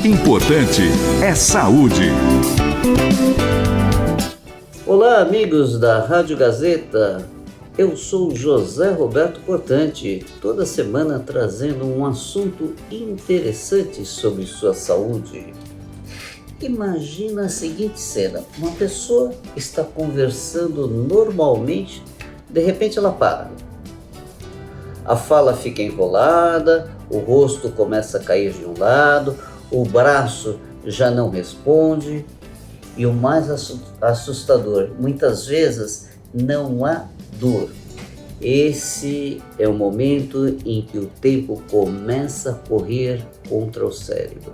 Importante é saúde. Olá, amigos da Rádio Gazeta. Eu sou José Roberto Portante, toda semana trazendo um assunto interessante sobre sua saúde. Imagina a seguinte cena: uma pessoa está conversando normalmente, de repente ela para. A fala fica enrolada, o rosto começa a cair de um lado, o braço já não responde e o mais assustador, muitas vezes não há dor. Esse é o momento em que o tempo começa a correr contra o cérebro.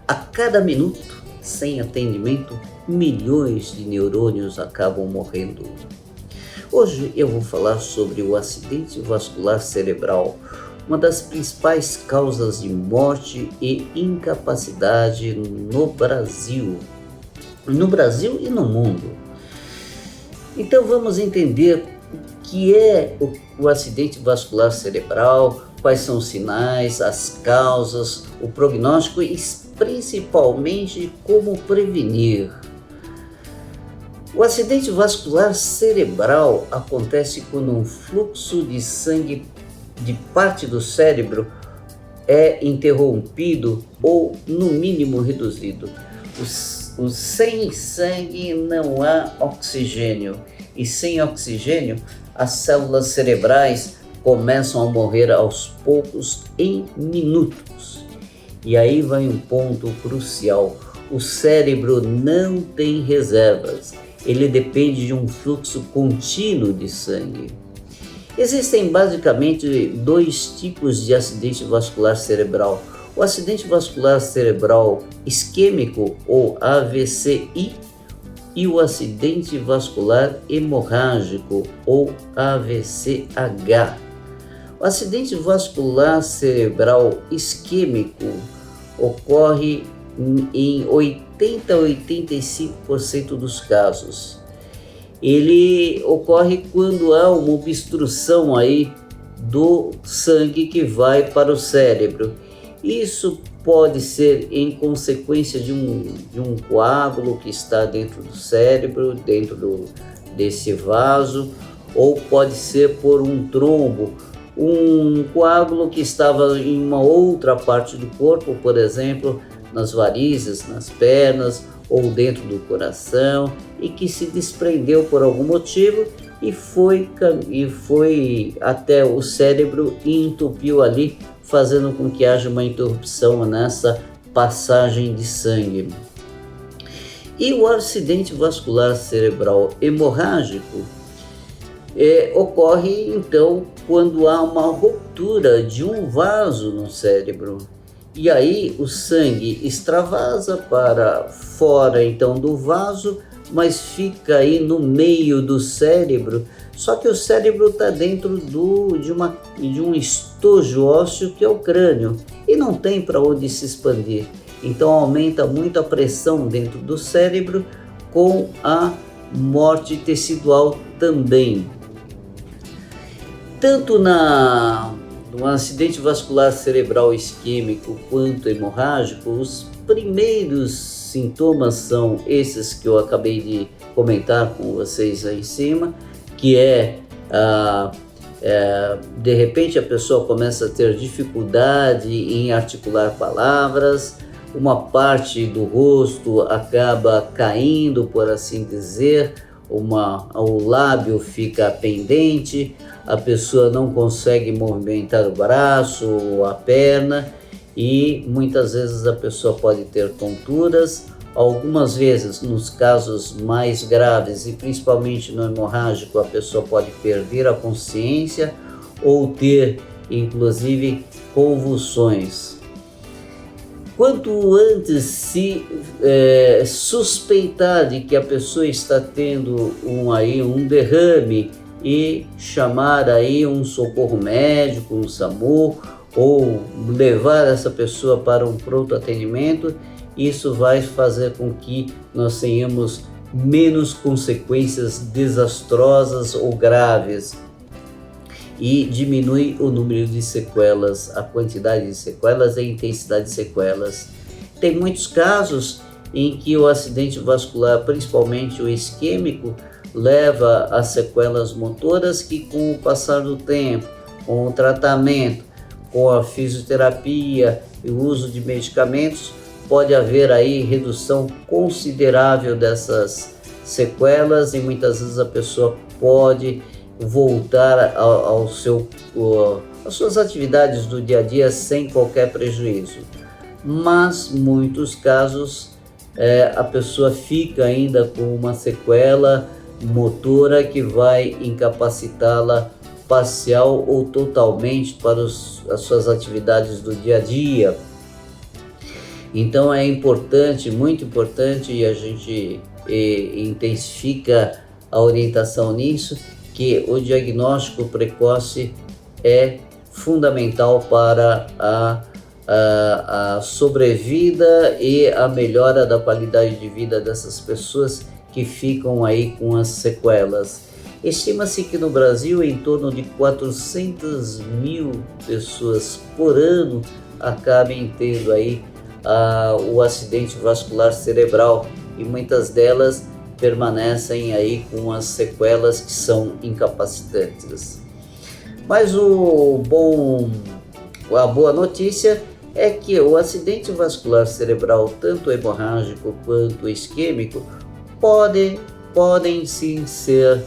A cada minuto, sem atendimento, milhões de neurônios acabam morrendo. Hoje eu vou falar sobre o acidente vascular cerebral, uma das principais causas de morte e incapacidade no Brasil e no mundo. Então vamos entender o que é o acidente vascular cerebral, quais são os sinais, as causas, o prognóstico e principalmente como prevenir. O acidente vascular cerebral acontece quando um fluxo de sangue de parte do cérebro é interrompido ou, no mínimo, reduzido. Sem sangue não há oxigênio, e sem oxigênio as células cerebrais começam a morrer aos poucos em minutos. E aí vai um ponto crucial: o cérebro não tem reservas, ele depende de um fluxo contínuo de sangue. Existem basicamente dois tipos de acidente vascular cerebral: o acidente vascular cerebral isquêmico ou AVCI e o acidente vascular hemorrágico ou AVCH. O acidente vascular cerebral isquêmico ocorre em 80 a 85% dos casos. Ele ocorre quando há uma obstrução aí do sangue que vai para o cérebro. Isso pode ser em consequência de um coágulo que está dentro do cérebro, desse vaso, ou pode ser por um trombo, um coágulo que estava em uma outra parte do corpo, por exemplo, nas varizes, nas pernas ou dentro do coração, e que se desprendeu por algum motivo e foi até o cérebro e entupiu ali, fazendo com que haja uma interrupção nessa passagem de sangue. E o acidente vascular cerebral hemorrágico ocorre então quando há uma ruptura de um vaso no cérebro. E aí o sangue extravasa para fora então do vaso, mas fica aí no meio do cérebro. Só que o cérebro está dentro de um estojo ósseo que é o crânio e não tem para onde se expandir. Então aumenta muito a pressão dentro do cérebro, com a morte tecidual também. Tanto no acidente vascular cerebral isquêmico quanto hemorrágico, os primeiros sintomas são esses que eu acabei de comentar com vocês aí em cima, que de repente a pessoa começa a ter dificuldade em articular palavras, uma parte do rosto acaba caindo, por assim dizer, o lábio fica pendente, a pessoa não consegue movimentar o braço ou a perna, e muitas vezes a pessoa pode ter tonturas. Algumas vezes, nos casos mais graves e principalmente no hemorrágico, a pessoa pode perder a consciência ou ter, inclusive, convulsões. Quanto antes se suspeitar de que a pessoa está tendo um derrame e chamar aí um socorro médico, um SAMU, ou levar essa pessoa para um pronto atendimento, isso vai fazer com que nós tenhamos menos consequências desastrosas ou graves e diminui o número de sequelas, a quantidade de sequelas e a intensidade de sequelas. tem muitos casos em que o acidente vascular, principalmente o isquêmico, leva a sequelas motoras que, com o passar do tempo, com o tratamento, com a fisioterapia e o uso de medicamentos, pode haver aí redução considerável dessas sequelas e muitas vezes a pessoa pode voltar às suas atividades do dia a dia sem qualquer prejuízo. Mas, em muitos casos, a pessoa fica ainda com uma sequela motora que vai incapacitá-la parcial ou totalmente para as suas atividades do dia a dia. Então é importante, muito importante, e a gente intensifica a orientação nisso, que o diagnóstico precoce é fundamental para a sobrevida e a melhora da qualidade de vida dessas pessoas que ficam aí com as sequelas. Estima-se que no Brasil em torno de 400 mil pessoas por ano acabem tendo aí o acidente vascular cerebral e muitas delas permanecem aí com as sequelas que são incapacitantes. Mas a boa notícia é que o acidente vascular cerebral, tanto hemorrágico quanto isquêmico, podem sim ser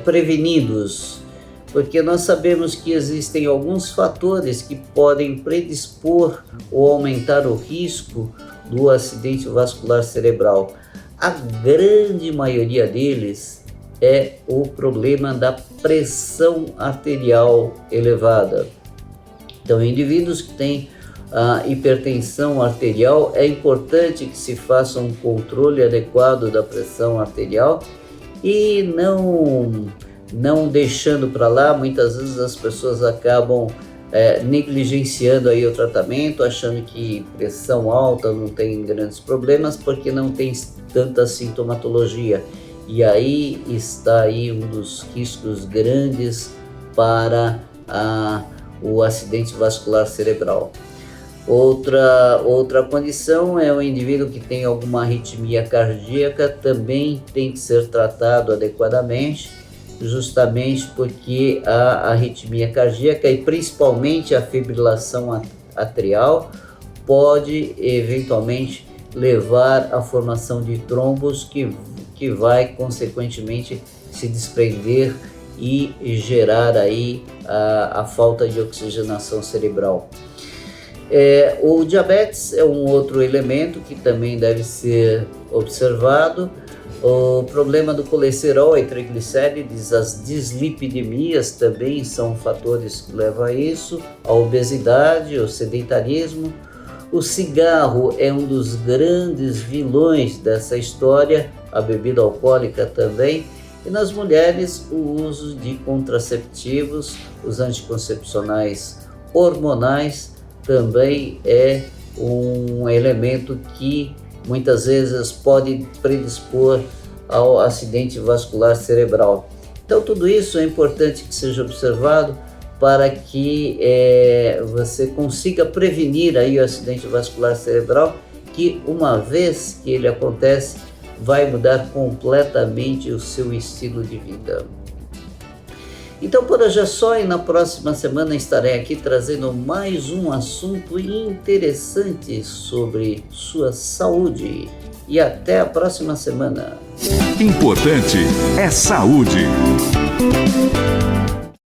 prevenidos, porque nós sabemos que existem alguns fatores que podem predispor ou aumentar o risco do acidente vascular cerebral. A grande maioria deles é o problema da pressão arterial elevada. Então, indivíduos que têm hipertensão arterial, é importante que se faça um controle adequado da pressão arterial e não deixando para lá. Muitas vezes as pessoas acabam negligenciando aí o tratamento, achando que pressão alta não tem grandes problemas porque não tem tanta sintomatologia, e aí está aí um dos riscos grandes para o acidente vascular cerebral. Outra condição é o indivíduo que tem alguma arritmia cardíaca, também tem que ser tratado adequadamente, justamente porque a arritmia cardíaca e principalmente a fibrilação atrial pode eventualmente levar à formação de trombos que vai consequentemente se desprender e gerar aí a falta de oxigenação cerebral. O diabetes é um outro elemento que também deve ser observado. O problema do colesterol e triglicérides, as dislipidemias também são fatores que levam a isso, a obesidade, o sedentarismo. O cigarro é um dos grandes vilões dessa história, a bebida alcoólica também, e nas mulheres o uso de contraceptivos, os anticoncepcionais hormonais também é um elemento que muitas vezes pode predispor ao acidente vascular cerebral. Então tudo isso é importante que seja observado para que você consiga prevenir aí o acidente vascular cerebral, que uma vez que ele acontece, vai mudar completamente o seu estilo de vida. Então por hoje é só, e na próxima semana estarei aqui trazendo mais um assunto interessante sobre sua saúde. E até a próxima semana. Importante é saúde.